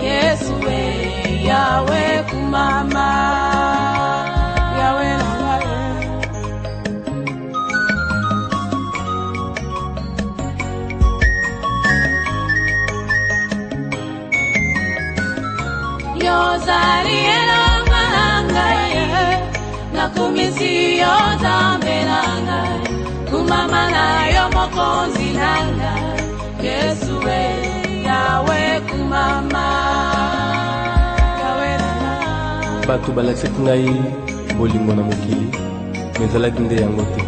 Yesu Yahweh kumama Yahweh Yozali elanga nakumisi yozambelanga kumama na yo mokonzi nanga Yesu Yahweh kumama Yahweh Batu balakisaki ngai bolingo na mokili mezalaki nde yango te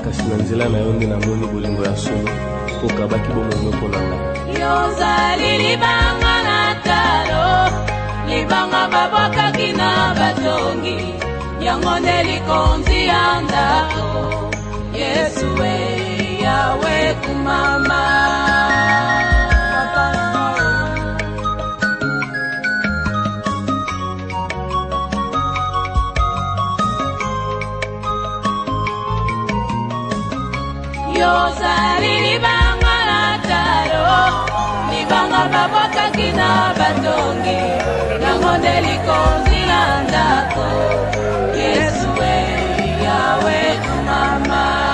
kasi na nzela na yo nde namoni bolingo ya solo mpo kabaki bomomoko na ngai Yozali libanga na talo libanga babwakaki na batongi yango nde likonzi ya ndako Yesu Yahweh kumama Yozali libanga na talo libanga babwakaki na batongi yango nde likonzi na ndako Yesu Yahweh kumama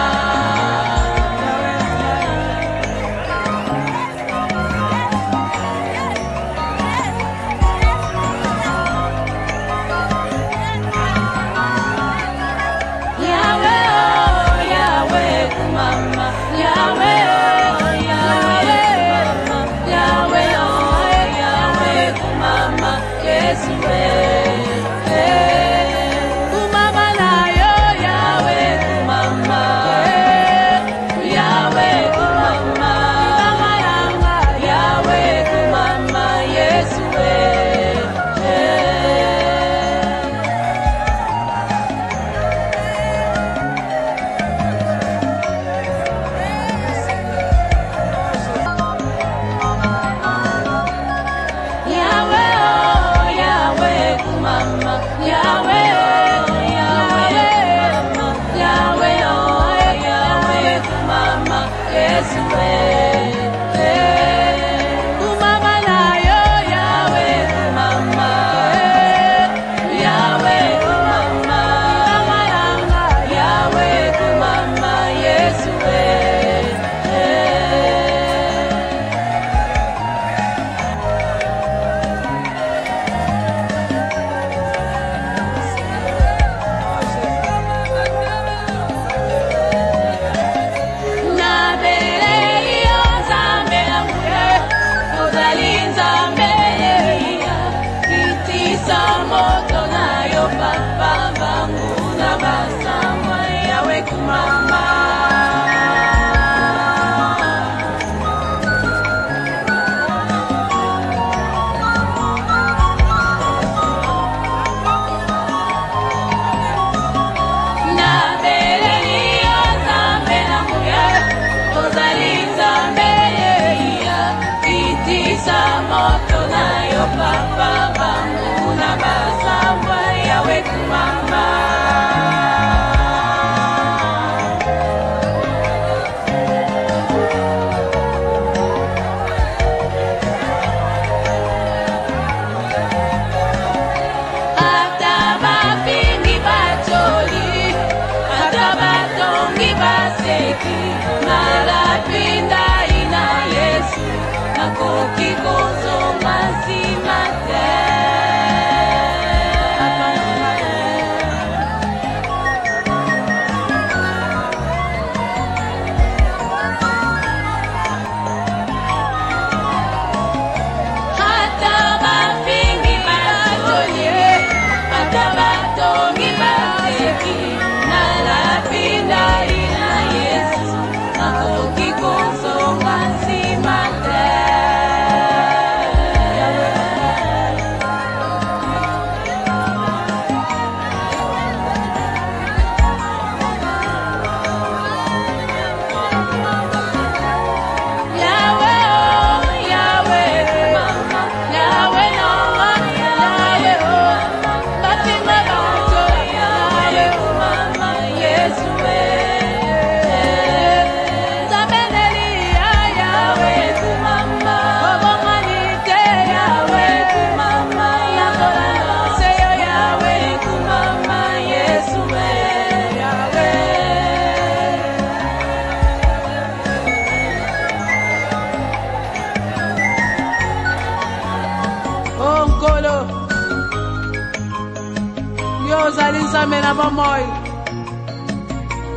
yo ozali nzambe na bomoi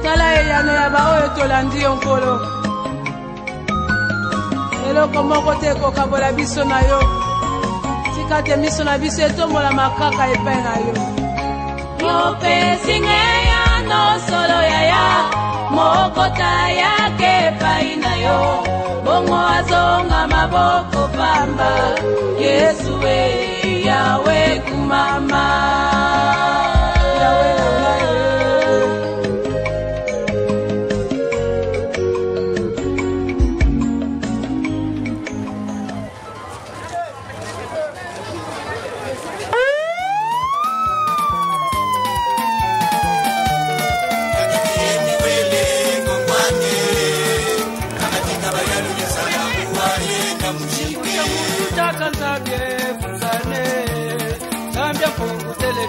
tala eyano ya baoyo tolandi yo nkolo eloko moko te ekokabola biso na yo tika te miso na biso etombola makaka epai na yo mopesi ngeyano solo yaya mokota yake epai na yo bongo azonga maboko pamba Yesu we yawe kumama yawe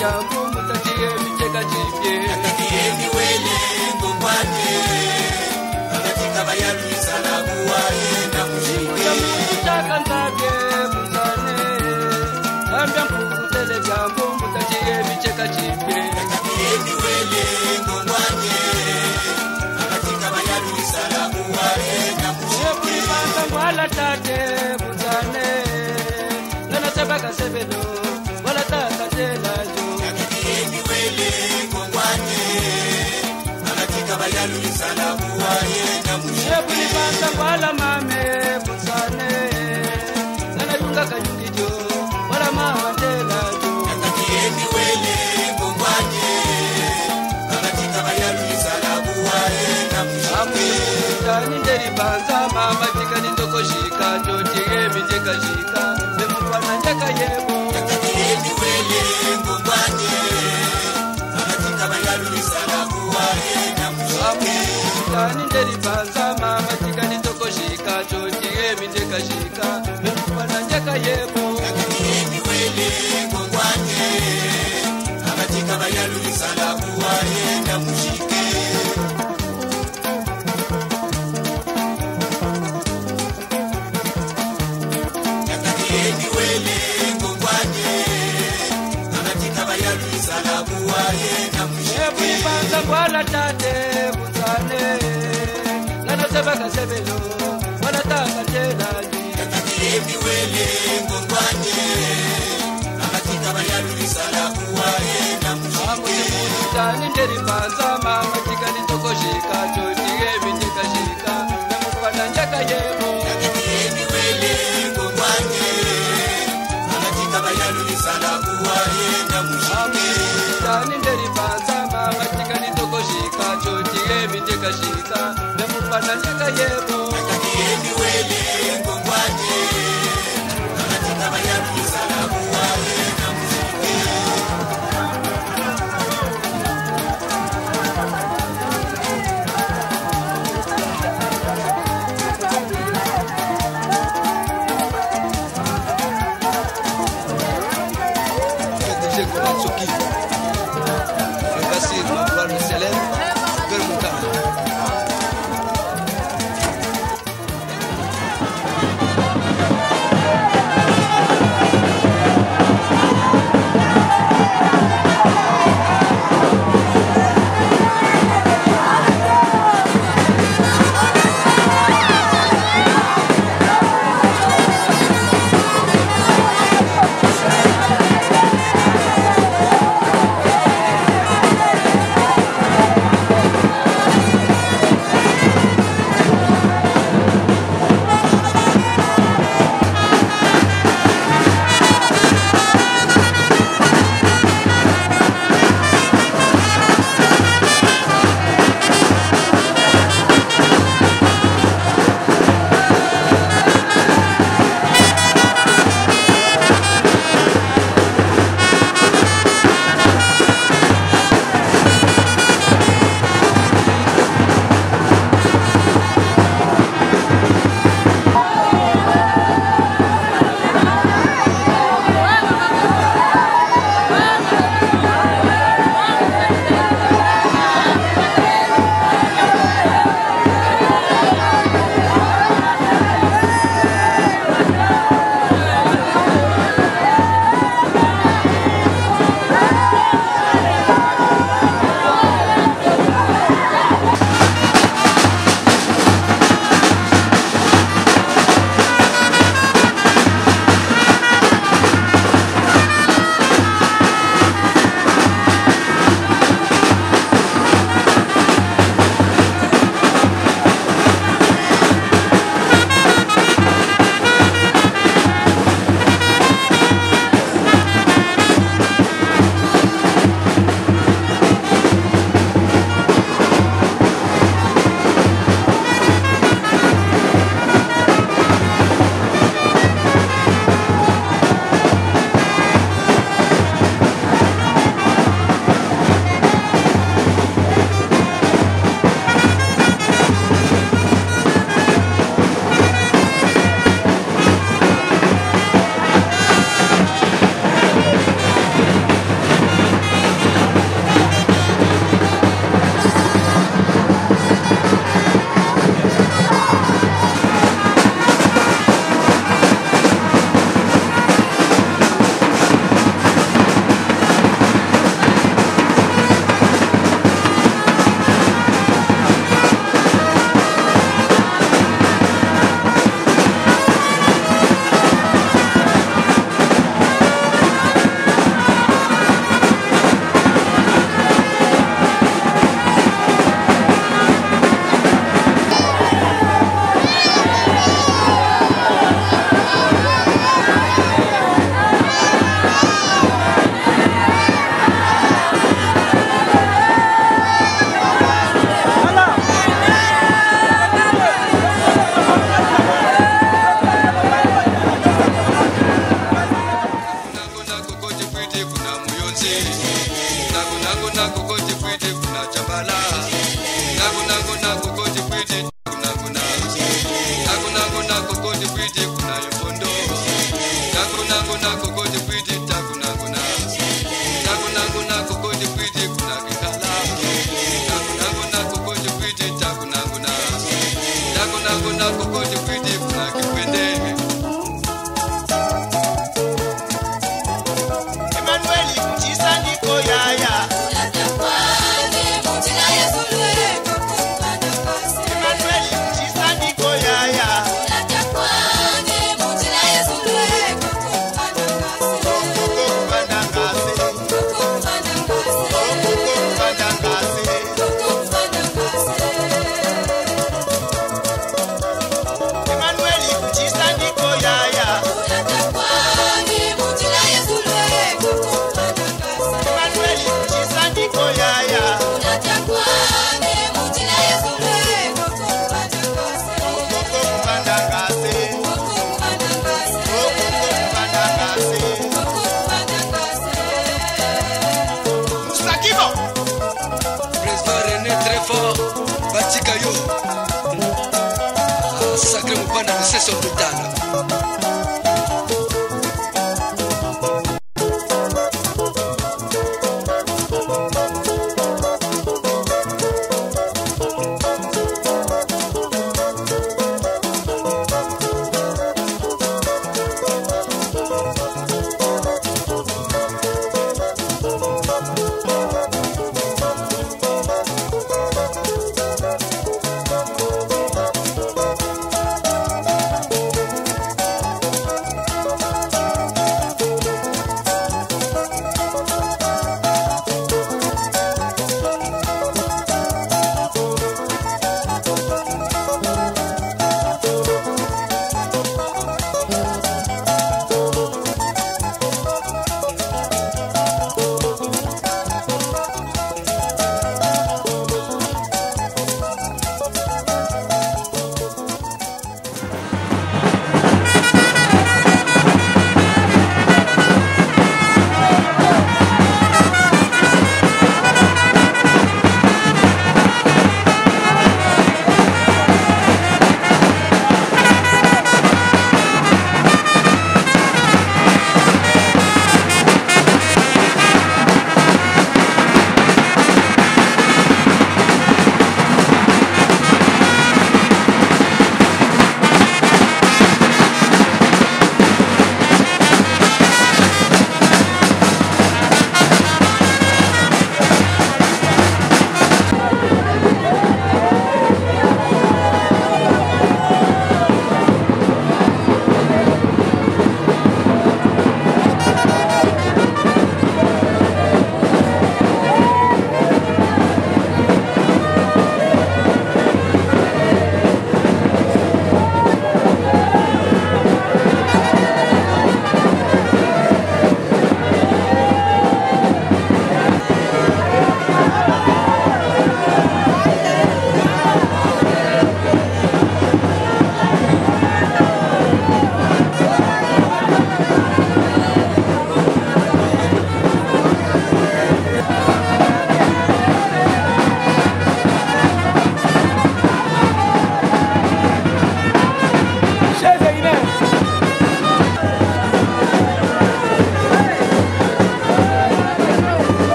jambo mutakie micheka chipye Atakieni wele ngongwane Akatika bayalu isalamu wae na mshike Mutaka ntabye mutane Kambia mpukutele jambo mutakie micheka chipye Atakieni wele ngongwane Akatika bayalu isalamu wae na mshike Mutaka mwala tate mutane Nana sabaka sebelo wala taka tela jo Bayalu isalamu wae na mshike Banta wala mame musane Nana yunga kanyungijo wala mawatela jo Atakieni wele ngongwane Akatika bayalu isalamu wae na mshike Tani nderi banza mama tika nindoko shika Jotige miteka shika Bemukwana njaka yebo Atakieni wele ngongwane Akatika bayalu isalamu wae Tani nderi banza mama tika nindoko shika Jotige miteka shika Bemukwana njaka yebo Atakieni wele ngongwane Akatika bayalu isalamu wae na mshike Atakieni wele ngongwane Akatika bayalu isalamu wae na mshike Banza wala tate mutane Nana sebaka sebelo wala taka tena Atakieni wele ngongwane Akatika bayalu isalamu wae na mshike Tani nderi banza mama tika nitoko shika Jotige miteka shika Bemukwana njaka yebo Atakieni wele ngongwane Akatika bayalu isalamu wae na mshike Tani nderi banza mama tika nitoko shika Jotige miteka shika Bemukwana njaka yebo Atakieni wele ngongwane Akatika bayalu isalamu wae na mshike succès total.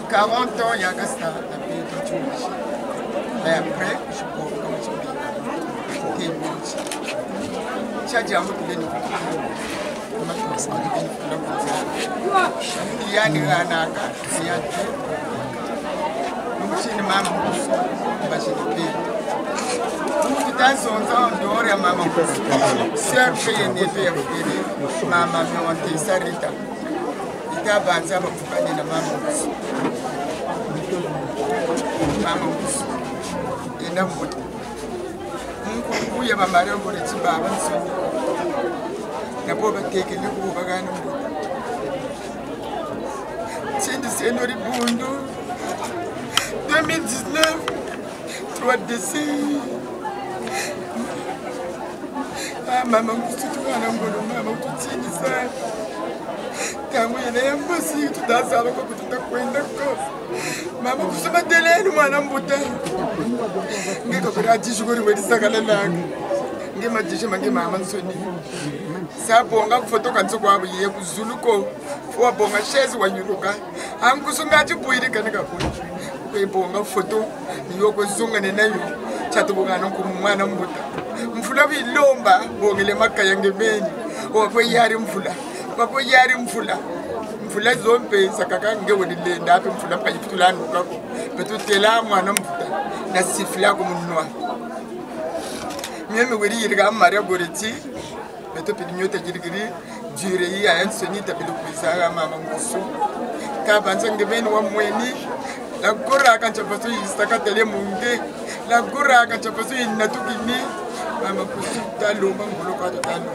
40 ans, il y a ça, la vie de Dieu. Et après, je peux comme tu dis. J'ai dit à moi que il y a des ranaka, il y a des mamans, dans son temps, dehors, il y a maman. Sœur fait un effet, maman, on s'arrête. Il y a avancé à m'accompagner la maman. Maman, il y a un peu. Il y a ma mère pour les petits babans. Il y a pas de thé qui est le coup de bagage. C'est du Seigneur Bundu. 2019, 3 décès. Ah, maman, tu es un homme, maman, tu es ça. Quand il y a un peu si tu as ça, tu as quoi de cause. Maman, tu es délai, moi, un bouton. Je vais te dire, je vais te dire, je vais te dire, maman, ça pour un photo quand tu vois, il y a un zuluko, pour un chaise ou un yuruka. Un coup, tu peux y aller. Pour une photo, il y a un zunga de naïu, Chatougan, comme moi, un bouton. Mfula vilomba bongele makayenge meni okwe yari mfula bakwe yari mfula zompe sakaka ngewoni lenda ape mfula payitulana kako betutela mwana mfuta na sifla ko munwa mimi weri yirga Maria Goreti beto pidinyote jirgiri jure yi ayan sonita bilukuisa mama ngusu ka banza ngeveni wa mweni la gora kancha paso yistaka tele munge la gora kancha paso inatukini mama kusuta lomba ngoloka totalo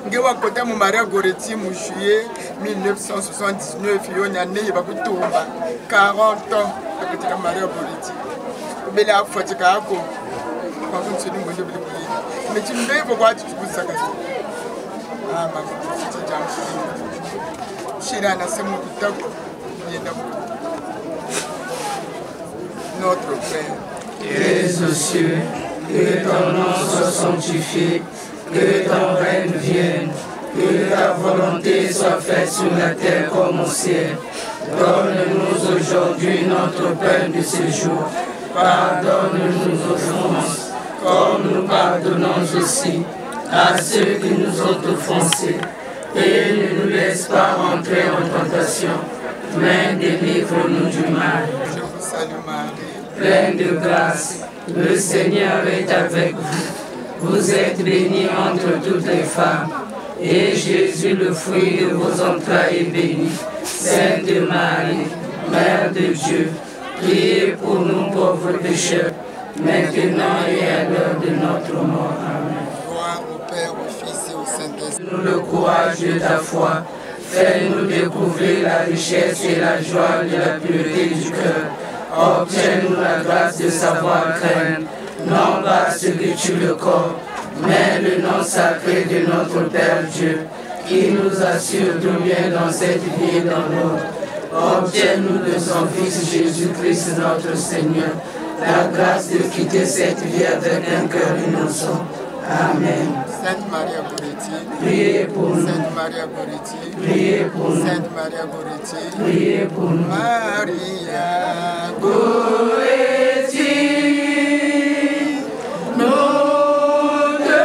ngewa kota mu Maria Goreti mu juillet 1979 yonya ne ba kutumba 40 ans akatika Maria Goreti bela afatika ako kwa kunsini mwende bile kuli mechimbe bo kwa tukusaka mama kusuta jamu shira na semu kutako yenda notre Père qui es aux cieux, que ton nom soit sanctifié, que ton règne vienne, que ta volonté soit faite sur la terre comme au ciel. Donne-nous aujourd'hui notre pain de ce jour. Pardonne-nous nos offenses, comme nous pardonnons aussi à ceux qui nous ont offensés. Et ne nous laisse pas entrer en tentation, mais délivre-nous du mal. Je vous salue Marie, pleine de grâce, le Seigneur est avec vous. Vous êtes bénie entre toutes les femmes, et Jésus, le fruit de vos entrailles, est béni. Sainte Marie, Mère de Dieu, priez pour nous pauvres pécheurs, maintenant et à l'heure de notre mort. Amen. gloire au Père, au Fils et au Saint-Esprit. Nous le courage de ta foi, fais-nous découvrir la richesse et la joie de la pureté du cœur. Obtiens-nous la grâce de savoir craindre, non pas ce que tue le corps, mais le nom sacré de notre Père Dieu, qui nous assure tout bien dans cette vie et dans l'autre. Obtiens-nous de son Fils Jésus-Christ notre Seigneur, la grâce de quitter cette vie avec un cœur innocent. Amen. Sainte Maria Goreti, Priez pour nous. Sainte Maria Goreti, Priez pour nous. Sainte Maria Goreti, Priez pour nous. Maria Goreti, nous te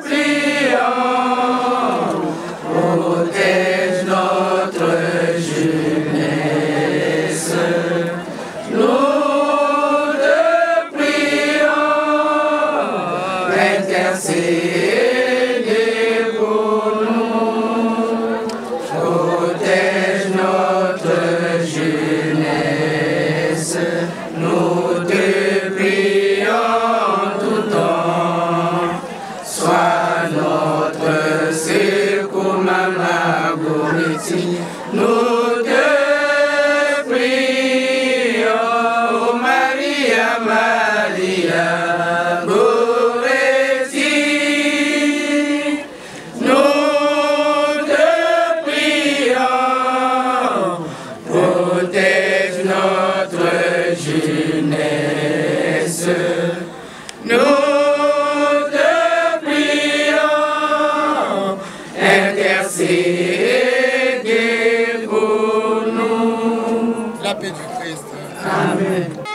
prions, protège notre jeunesse. Nous te prions, intercède pour nous, protège notre jeunesse. Nous te prions tout temps, sois notre secours, Maman Goreti. Nous te prions, oh Maria, Maria Goreti. Nous te prions, protège notre jeunesse. Nous te prions, intercédez pour nous. la paix du Christ. Amen.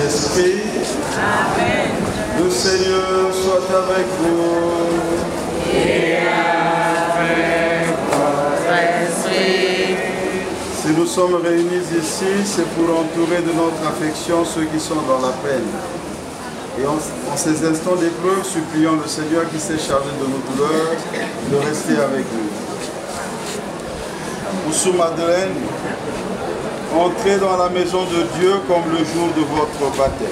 Saint-Esprit. Amen. Le Seigneur soit avec vous. Et avec votre esprit. Si nous sommes réunis ici, c'est pour entourer de notre affection ceux qui sont dans la peine. Et en ces instants d'épreuve, supplions le Seigneur qui s'est chargé de nos douleurs de rester avec nous. Oussou Madeleine, entrez dans la maison de Dieu comme le jour de votre baptême.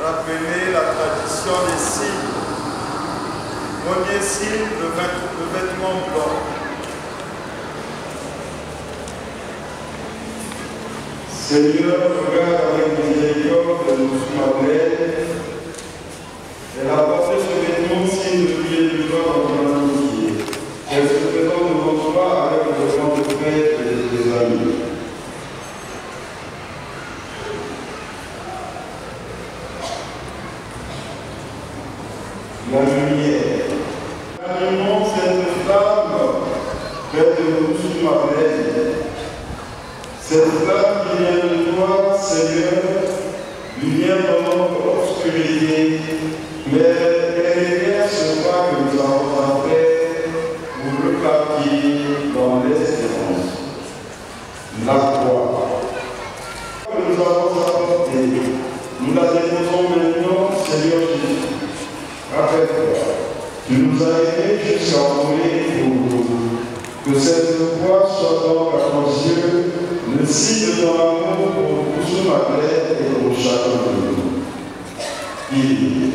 Rappelez la tradition des signes. Premier signe, le vêtement blanc. Seigneur, regarde avec miséricorde de nos Madeleine. Elle a porté ce vêtement signe de prier du corps dans ton amitié. Elle se présente devant toi avec le vêtement de frères et des amis. La lumière. Animons cette flamme près de nous sous Madeleine. Cette flamme qui vient de toi, Seigneur, lumière dans notre obscurité, mais elle éclaire ce pas que nous avons à faire pour le partir dans l'espérance. La croix. Que nous avons apportée, nous la déposons maintenant, Seigneur Jésus. Rappelle-toi, tu nous as aimés jusqu'à mourir pour nous. Que cette croix soit donc à nos yeux le signe de ton amour pour Oussou Madeleine et pour chacun de nous. Il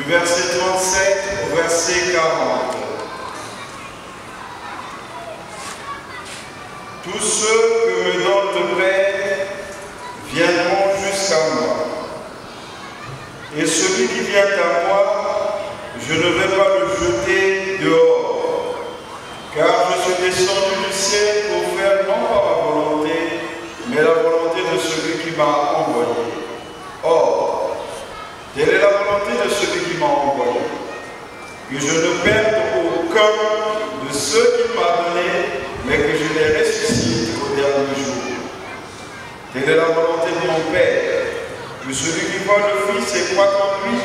verset 37 au verset 40. Tous ceux que me donne le Père viendront jusqu'à moi. Et celui qui vient à moi, je ne vais pas le jeter dehors. Car je suis descendu du ciel pour faire non pas ma volonté, mais la volonté de celui qui m'a envoyé. Or, telle est la volonté de celui qui m'a envoyé, que je ne perde aucun de ceux qu'il m'a donné, mais que je les ressuscite au dernier jour. Telle est la volonté de mon Père, que celui qui voit le Fils et croit en lui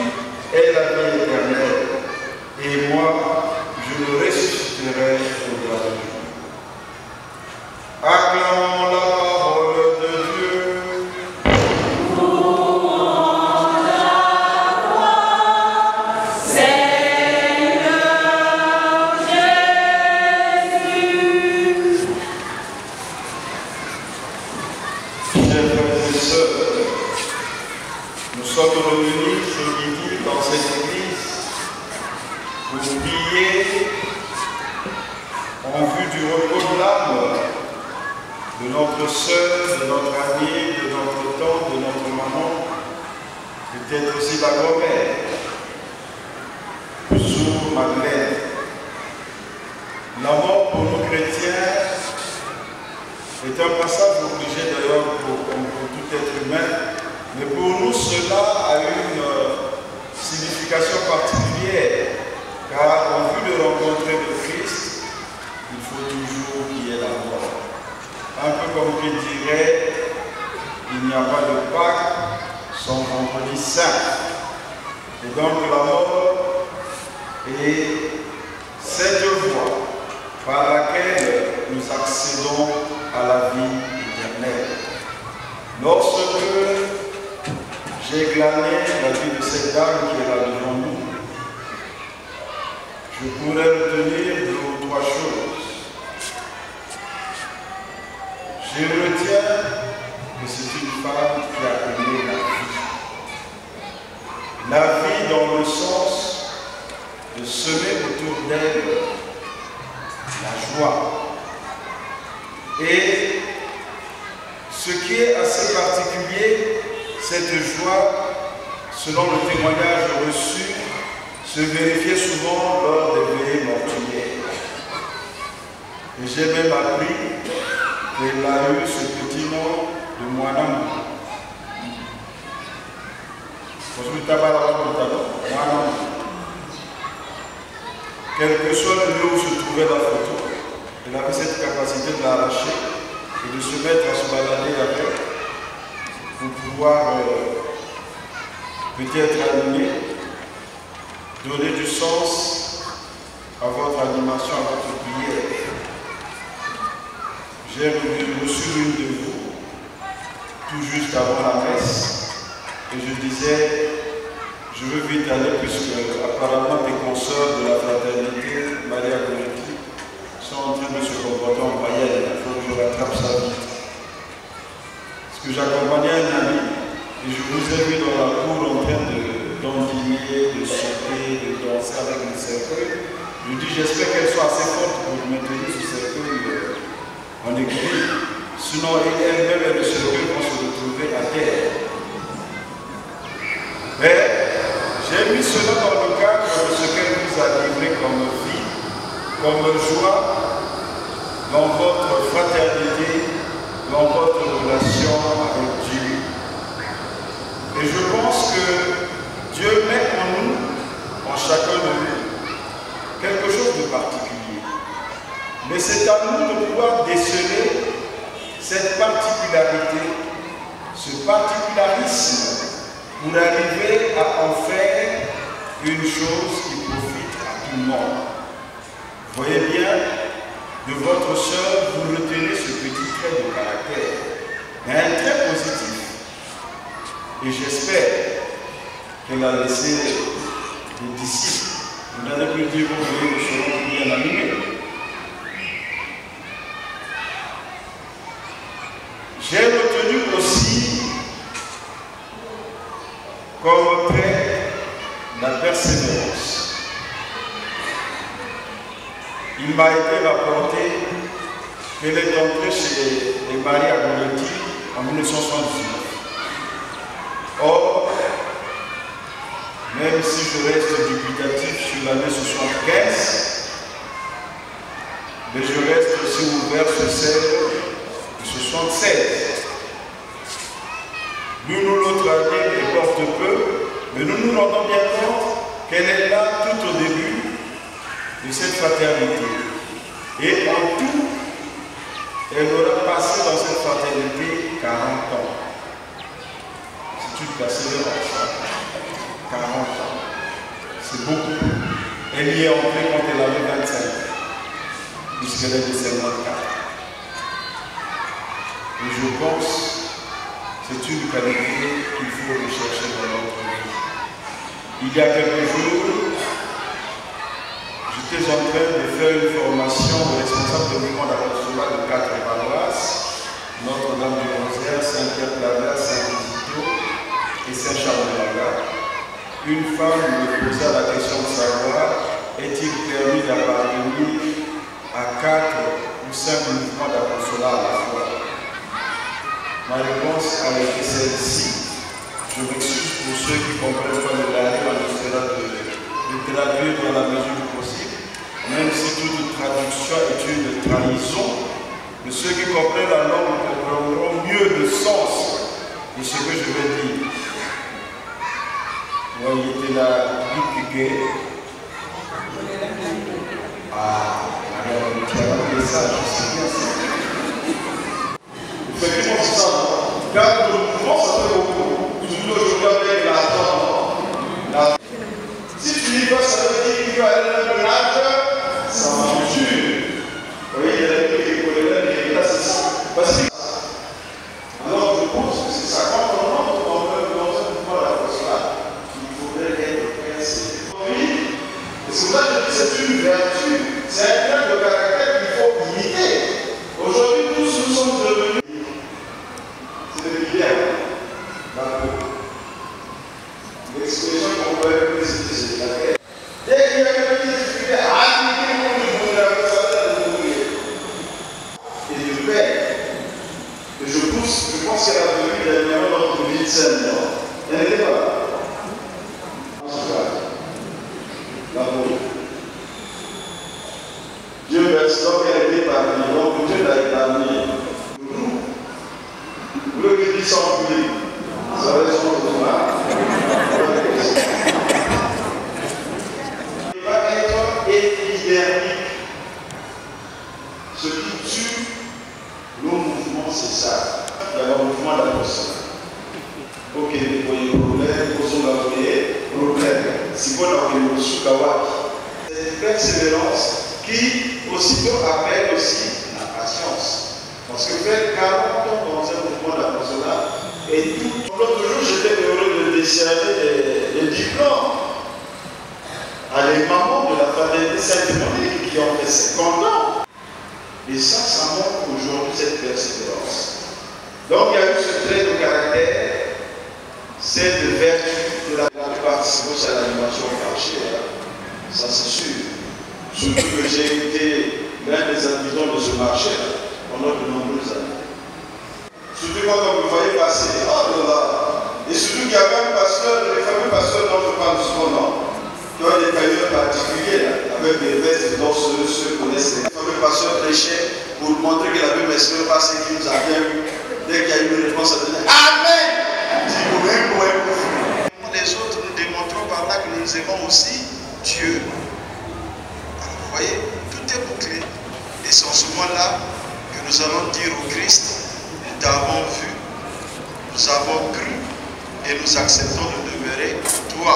ait la vie éternelle. Et moi, je le ressusciterai au dernier jour. Acclamons la parole de Dieu. Nous sommes revenus ce midi dans cette église pour prier en vue du repos de l'âme de notre sœur, de notre amie, de notre tante, de notre maman, peut-être aussi la grand-mère, sous Madeleine. La mort pour nous chrétiens est un passage obligé d'ailleurs pour tout être humain. Mais pour nous, cela a une signification particulière, car en vue de rencontrer le Christ, il faut toujours qu'il y ait la mort. Un peu comme je dirais, il n'y a pas de Pâques sans vendredi saint. Et donc la mort est cette voie par laquelle nous accédons à la vie éternelle. Lorsque j'ai glané la vie de cette dame qui est là devant nous, je pourrais retenir 2 ou 3 choses. Je retiens que c'est une femme qui a aimé la vie. La vie dans le sens de semer autour d'elle la joie. Et ce qui est assez particulier, cette joie, selon le témoignage reçu, se vérifiait souvent lors des veillées mortuaires. Et j'ai même appris qu'elle a eu ce petit nom de Moanam. Quel que soit le lieu où se trouvait la photo, elle avait cette capacité de l'arracher et de se mettre à se balader avec pour pouvoir peut-être animer, donner du sens à votre animation, à votre prière. J'ai reçu l'une de vous tout juste avant la messe et je disais, je veux vite aller puisque apparemment des consoeurs de la fraternité Maria Goretti sont en train de se comporter en païenne, il faut que je rattrape ça vite. Parce que j'accompagnais un ami et je vous ai vu dans la cour en train d'endiguer, de sauter, de danser avec le cercueil. Je dis, j'espère qu'elle soit assez forte pour maintenir ce cercueil en équilibre. Sinon, elle-même et le cercueil vont se retrouver à terre. Mais j'ai mis cela dans le cadre de ce qu'elle vous a livré comme vie, comme joie dans votre fraternité, dans votre relation avec Dieu. Et je pense que Dieu met en nous, en chacun de nous, quelque chose de particulier. Mais c'est à nous de pouvoir déceler cette particularité, ce particularisme, pour arriver à en faire une chose qui profite à tout le monde. Vous voyez bien, de votre sœur, vous retenez ce petit trait de caractère, mais un trait positif. Et j'espère qu'elle a laissé des disciples. Vous n'allez plus dire, vous voyez, nous serons bien animés. J'ai retenu aussi comme trait la persévérance. Il m'a été rapporté qu'elle est entrée chez les Marie à Goretti en 1979. Or, même si je reste dubitatif sur l'année 75, mais je reste aussi ouvert sur celle de 76. L'une ou l'autre année importe peu, mais nous nous rendons bien compte qu'elle est là tout au début de cette fraternité. Et en tout, elle aura passé dans cette fraternité 40 ans. C'est une persévérance. 40 ans. C'est beaucoup. Elle y est entrée quand elle avait 25 ans, puisqu'elle est de 54. Et je pense que c'est une qualité qu'il faut rechercher dans notre vie. Il y a quelques jours, j'étais en train de faire une formation de responsable de mouvement d'apostolat de 4 paroisses, Notre-Dame du Rosaire, Saint-Pierre-Claver, Saint-Visito et Saint-Charles-de-Laga. Une femme me posa la question de savoir, est-il permis d'appartenir à 4 ou 5 mouvements d'apostolat à la fois? Ma réponse a été celle-ci. Je m'excuse pour ceux qui comprennent pas le latin, on essaiera de traduire dans la mesure du possible, même si toute traduction est une trahison. Mais ceux qui comprennent la langue comprendront mieux le sens de ce que je vais dire. Moi, il était là, piqué. Ah, alors, tu as rappelé ça, je sais bien ça. Effectivement, c'est ça. Car le mouvement, ça fait beaucoup. Toujours aujourd'hui avec l'argent. Si tu n'y vas, ça veut dire qu'il va aller dans le nage, ça m'enjure. Vous voyez, il y a des trucs qui collègues, et là, c'est ça. Parce que. Alors, je pense que c'est ça. Quand on entre dans un mouvement d'apostolat, il faudrait être persévérant. Oui, et c'est pour ça que je dis que c'est une vertu. C'est un trait de caractère qu'il faut imiter. Aujourd'hui, tous nous sommes devenus. L'expression qu'on peut appeler c'est la paix. Dès qu'il y a quelqu'un qui difficulté à appliquer le monde du monde, ça va mourir. Et de paix. Et je pense qu'elle a venu dernièrement dans notre vie de scène. Elle n'était pas là. L'amour. Dieu merci, donc elle était parmi. Donc Dieu l'a épargné. Vous le dites sans public. Ça va être son besoin. Il va être épidermique. Ce qui tue nos mouvements, c'est ça. Il y a un mouvement d'apostolat. Ok, vous voyez problème, vous avez problème. Si vous avez le soukawaki. C'est une persévérance qui aussitôt appelle aussi la patience. Parce que faire 40 ans dans un mouvement d'apostolat et tout. L'autre jour, j'étais heureux de décerner des diplômes à les mamans de la fraternité Sainte-Monique qui ont fait 50 ans. Et ça montre aujourd'hui cette persévérance. Donc il y a eu ce trait de caractère, cette vertu de la participation à l'animation marché. Ça c'est sûr. Surtout que j'ai été l'un des habitants de ce marché pendant de nombreuses années. Surtout quand vous voyez passer, oh là là. Et surtout qu'il y avait un pasteur, les fameux pasteurs dont je parle souvent, qui ont des tailleurs particuliers, là, avec des vestes dont ceux connaissent. Les fameux pasteurs prêchaient pour montrer que la Bible est pas ce qui nous a bien vu. Dès qu'il y a eu une réponse, ça disait Amen. Les autres, nous démontrons par là que nous aimons aussi Dieu. Alors, vous voyez, tout est bouclé. Et c'est en ce moment-là que nous allons dire au Christ, nous t'avons vu, nous avons cru et nous acceptons de demeurer toi,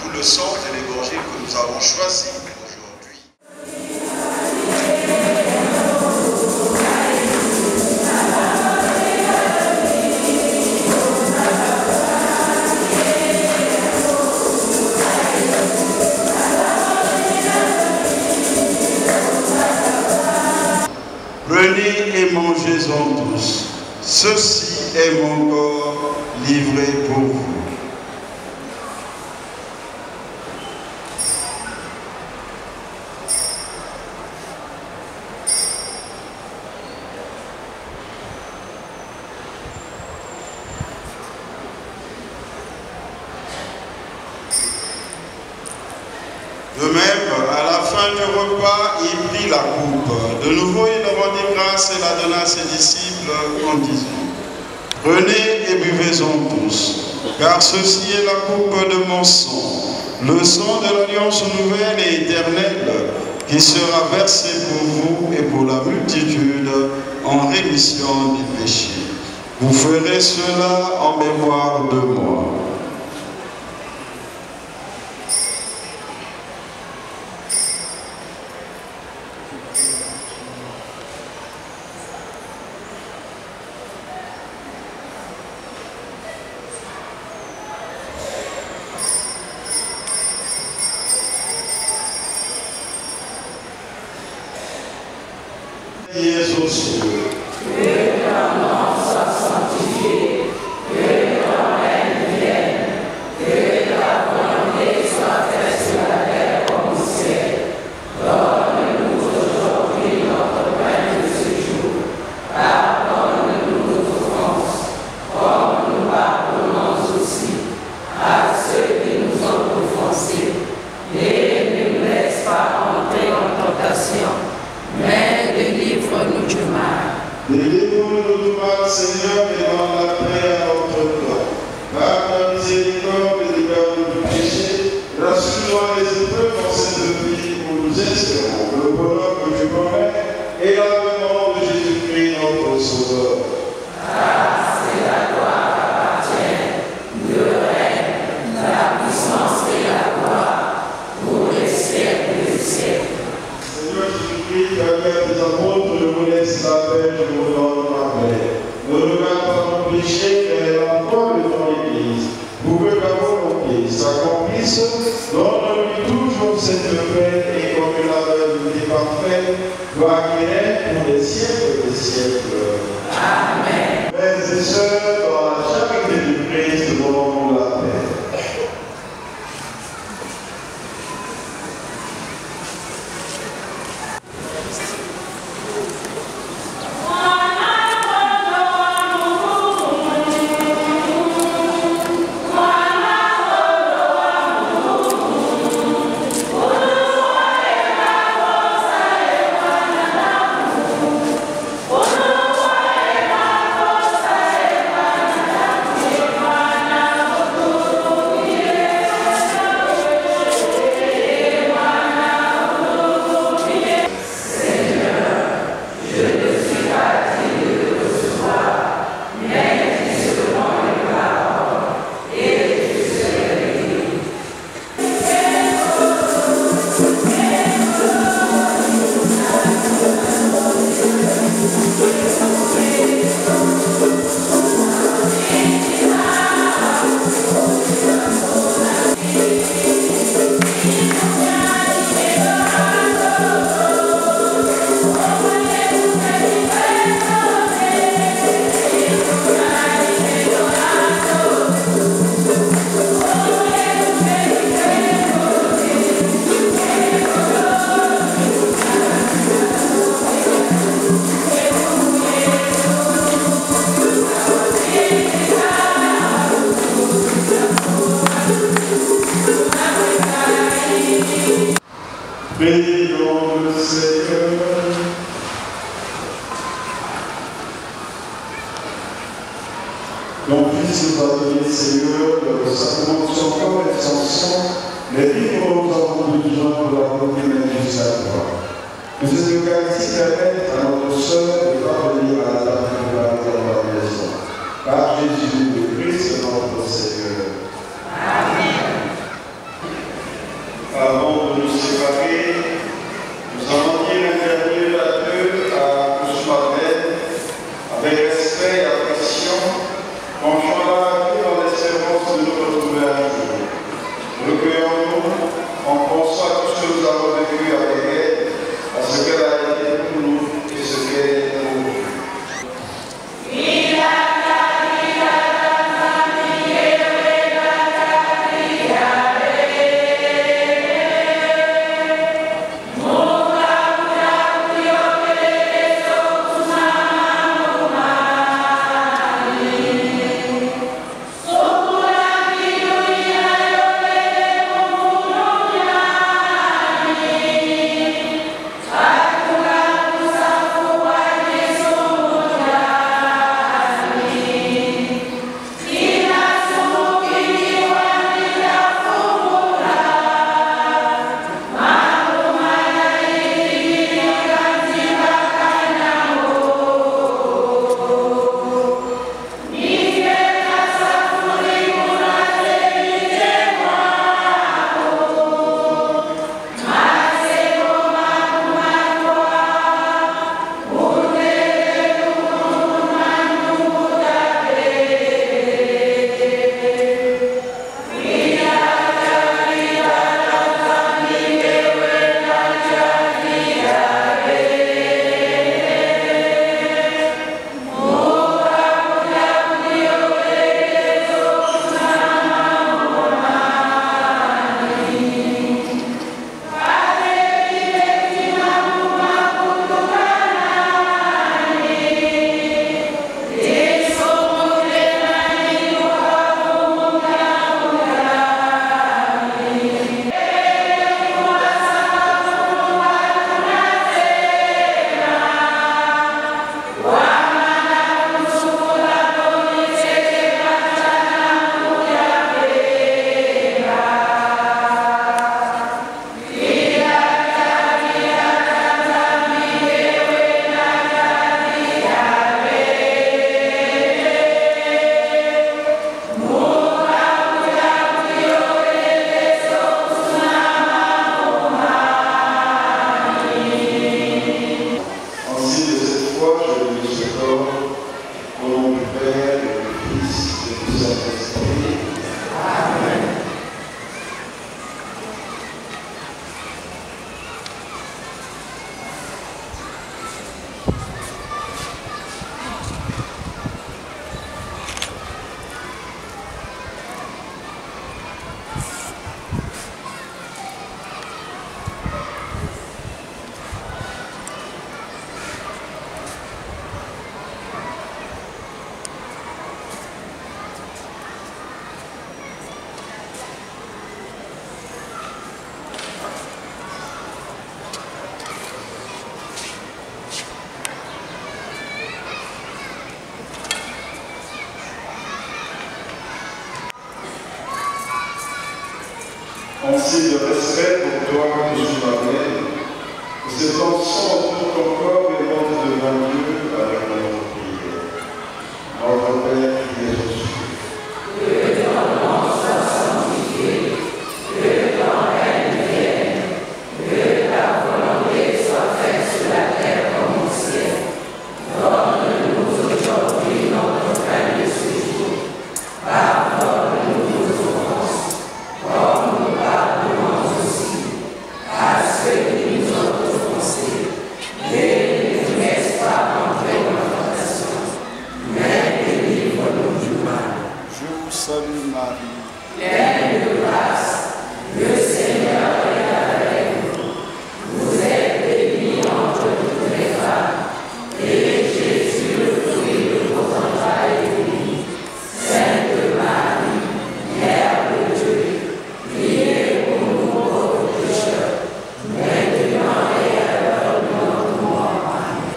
pour le sort de l'évangile que nous avons choisi aujourd'hui. Prenez et mangez-en tous. Ceci est mon corps livré pour vous. De même, à la fin du repas, il prit la coupe. De nouveau, il rendit grâce et la donna à ses disciples en disant: Prenez et buvez-en tous, car ceci est la coupe de mon sang, le sang de l'alliance nouvelle et éternelle, qui sera versé pour vous et pour la multitude en rémission des péchés. Vous ferez cela en mémoire de moi. Priez aux cieux. Que ton nom soit sanctifié, que ton règne vienne, que ta volonté soit faite sur la terre comme au ciel. Donne-nous aujourd'hui notre pain de ce jour. Pardonne-nous nos offenses, comme nous pardonnons aussi à ceux qui nous ont offensés. Et ne nous laisse pas entrer en tentation, mais délivre-nous du mal. Délivre-nous du mal, Seigneur, et dans la paix à notre toi. Par ta miséricorde, libère-nous du péché, rassure-nous les épreuves dans cette vie où nous espérons le bonheur que tu promets et l'avènement de Jésus-Christ, notre Sauveur. Grâce et la gloire appartiennent, le règne, la puissance et la gloire, pour les siècles des siècles. Seigneur Jésus-Christ, qui a dit à tes apôtres, je vous laisse la paix, je vous donne ma paix. Ne regarde pas nos péchés, mais l'emploi de ton Église, pour que ta volonté s'accomplisse. Donne-lui toujours cette paix et comme une aveugle parfaite, doit guérir pour les siècles des siècles. Amen. Frères et sœurs, dans la charité du Christ, donnons-nous la paix. Prions le Seigneur. Ton Fils nous a donné, Seigneur, le sacrement de son corps et de son sang, les livres nous avons besoin pour la proclamer jusqu'à toi. Que cette Eucharistie permette à notre sœur de parvenir à la table de la maison. Par Jésus le Christ, notre Seigneur. Amen. Avant de nous séparer, nous allons dire un dernier adieu à tous Marvel, avec respect et affection, confiant la vie dans l'espérance de nous retrouver un jour. Recueillons-nous, en pensant à tout ce que nous avons vécu avec elle, à ce qu'elle a été pour nous et ce qu'elle est pour nous. Sokulaki en signe de respect pour toi, Jésus Marie, que cet enfant tout ton corps et monte devant Dieu avec notre prière. Notre Père qui es aux cieux, que ton nom soit sanctifié, que ton règne vienne, que ta volonté soit faite sur la terre comme au ciel. Donne-nous aujourd'hui notre pain de ce jour. Pardonne-nous nos offenses, comme nous pardonnons aussi à ceux qui nous ont offensés. Et ne nous laisse pas entrer dans la tentation, mais délivre-nous du mal. Je vous salue Marie, pleine de grâce, le Seigneur est avec vous. Vous êtes bénie entre toutes les femmes, et Jésus, le fruit de vos entrailles, est béni. Sainte Marie, Mère de Dieu, priez pour nous pauvres pécheurs, maintenant et à l'heure de notre mort. Amen.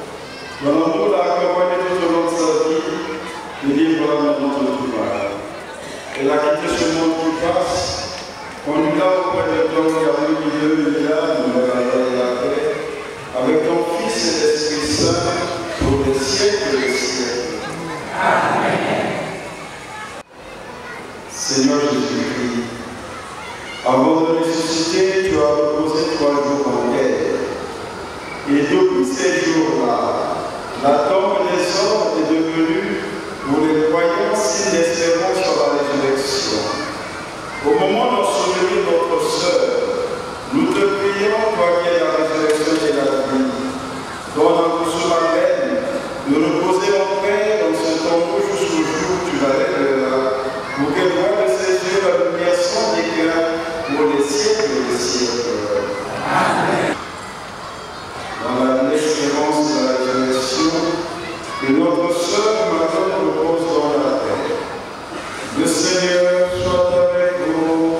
Donnons-nous la campagne tout au long de sa vie, et livre-la maintenant de tout mal. Elle a quitté ce monde qui passe, conduis-la auprès de ton qui a vu milieu milliard de la paix, avec ton Fils et l'Esprit Saint, pour les siècles des siècles. Amen. Seigneur Jésus-Christ, avant de ressusciter, tu as reposé 3 jours en guerre. Et depuis ces jours-là, la tombe des hommes est devenue, pour les croyants, signe d'espérance sur la résurrection. Au moment d'ensommeiller notre sœur, nous te prions, toi qui es la résurrection et la vie, donne à nous sur la peine de reposer en paix dans ce tombeau jusqu'au jour où tu la lèveras, pour qu'elle voie de ses yeux la lumière sans déclin pour les siècles des siècles. Amen. Dans l'espérance de la résurrection, que notre sœur Madame repose dans la paix. Le Seigneur soit avec vous.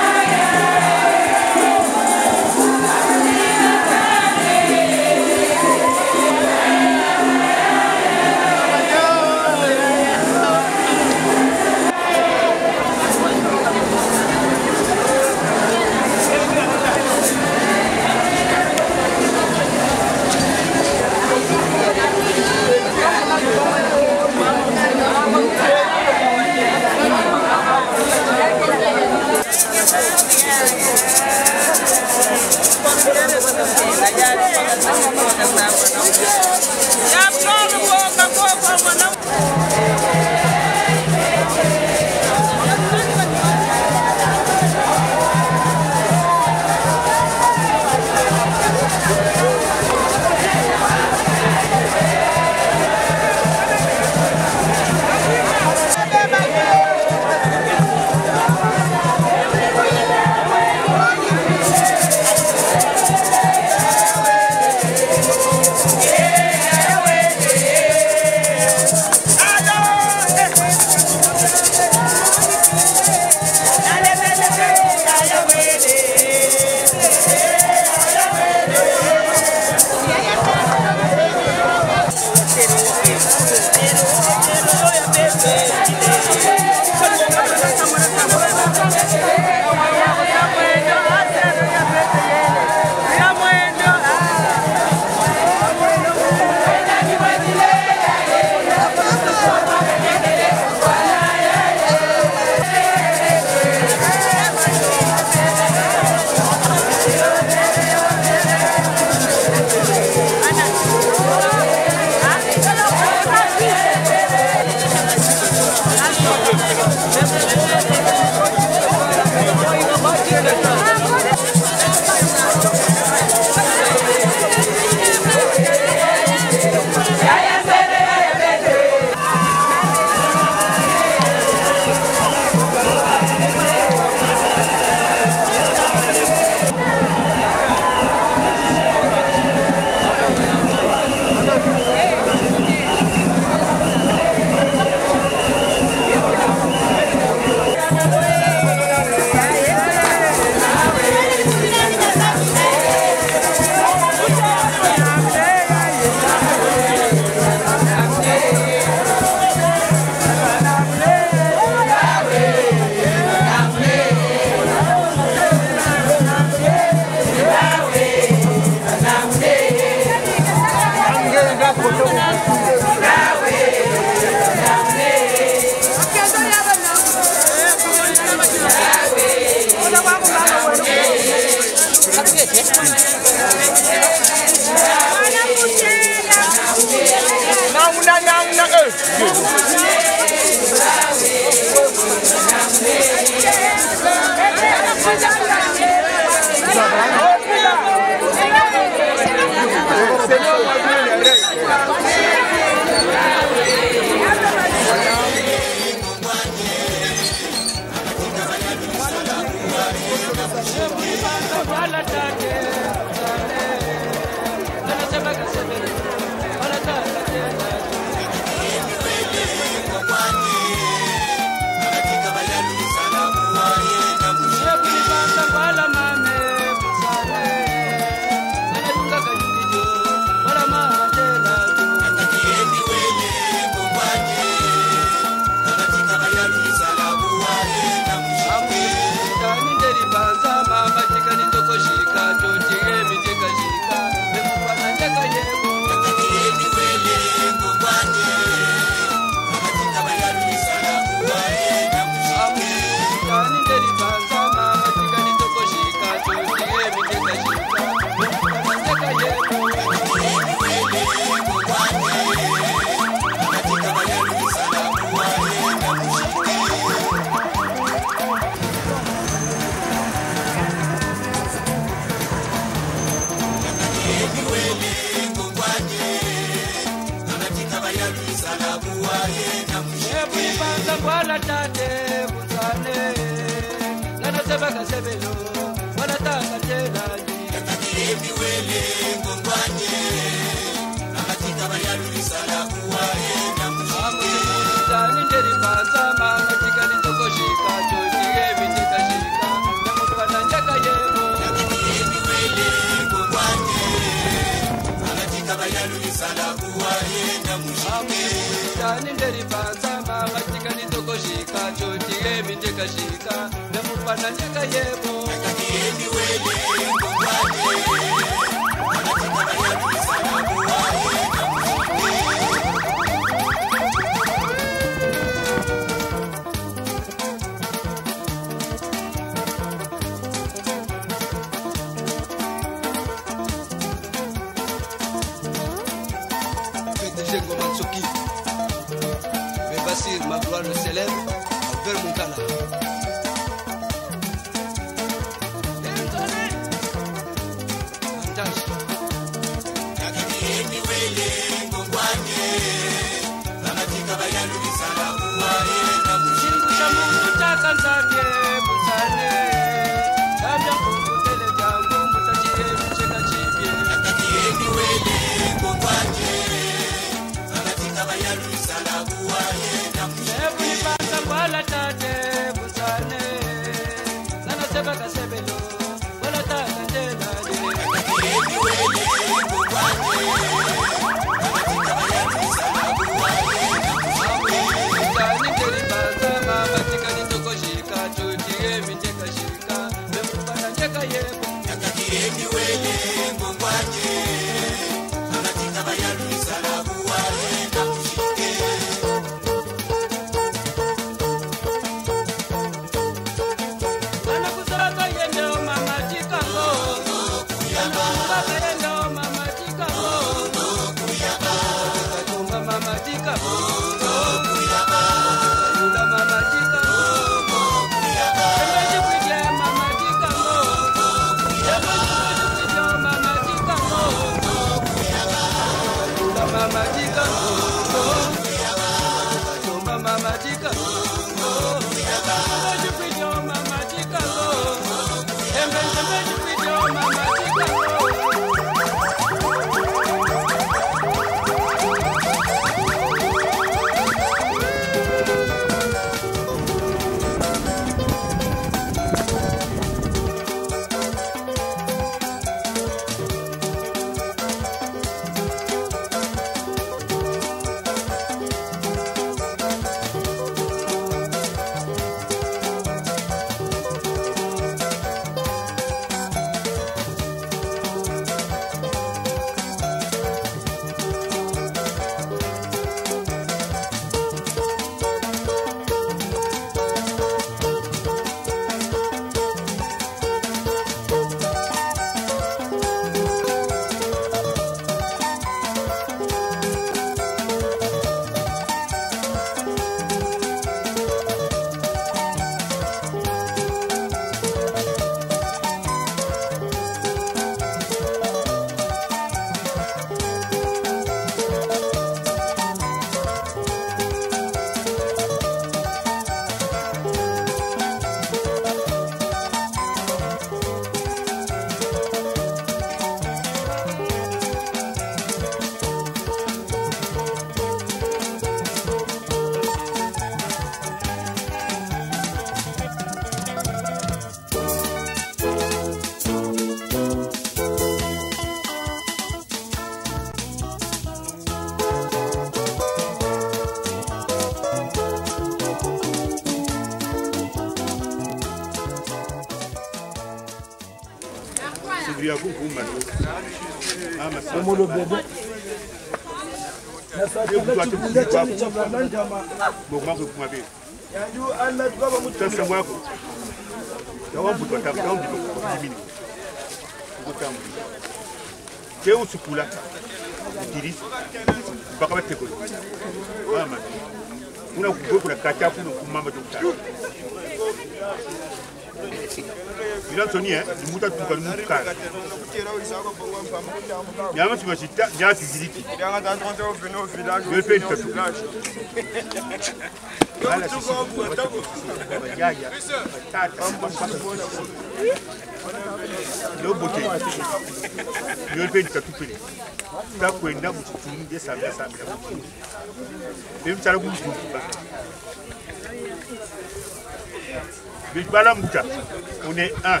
On est un.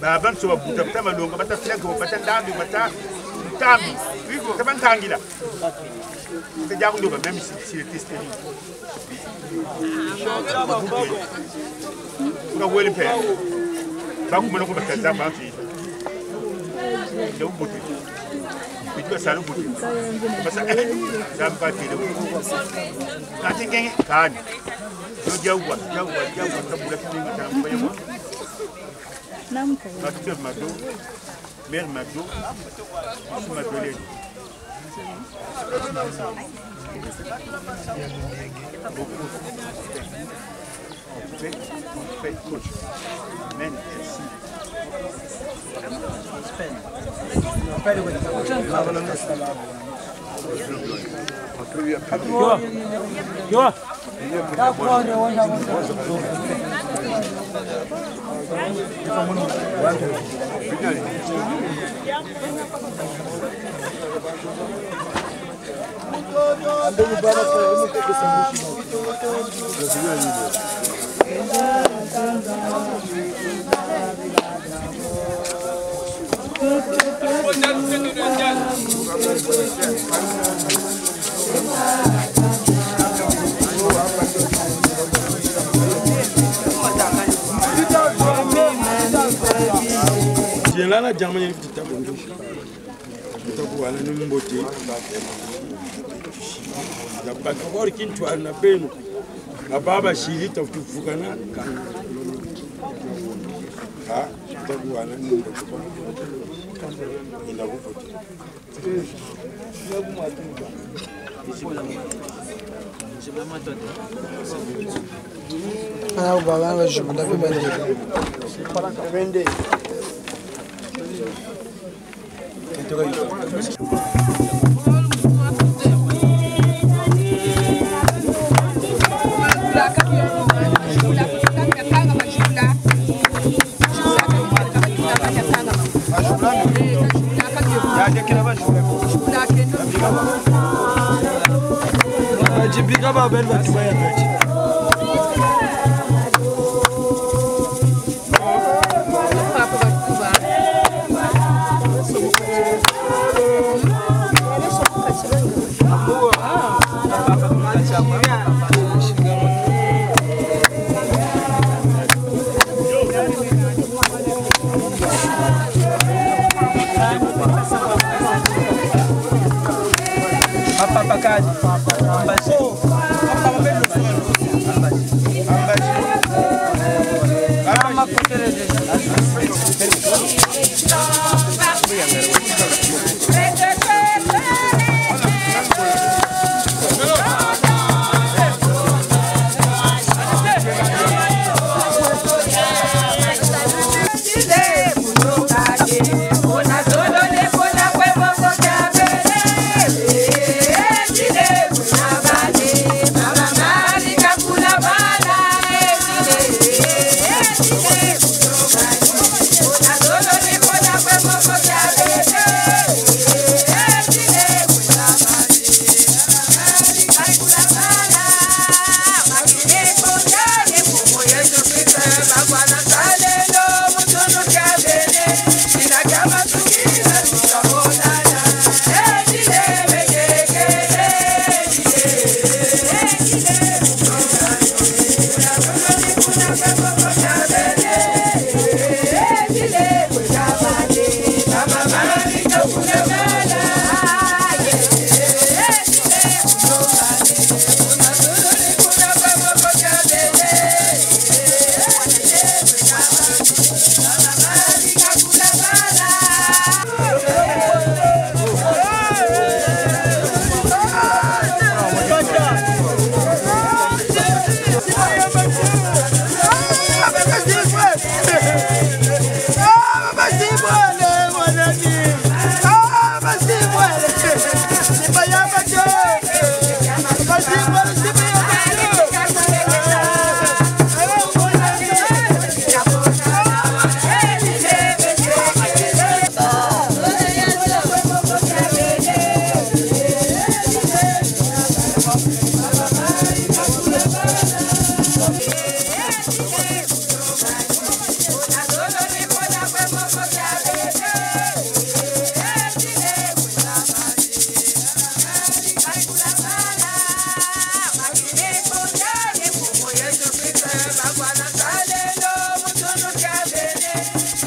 Baba nso babuta mtama longa bata flengo bata ndambi bata tambi tama ntangila tejaku ndo même si le test est kuna wele pe baku mona ko bata ba fi ndo buti bitu salu buti basa damba ti do kati ngenge kan do jawa tabula kinga tamba yamo Acteur Mado, mère Mado, Madeleine. On fait coach. Amen. Là, la Germanie est petite à bonjour. Tout à l'heure, nous beauté. La bagarre qui nous a napé, la baba chili, tu fous cana. Ah, tout à l'heure, nous beauté. Il a voté. Ah, on va voir, je m'en avais pas dit. Bye.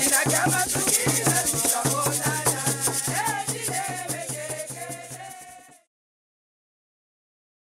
Inagama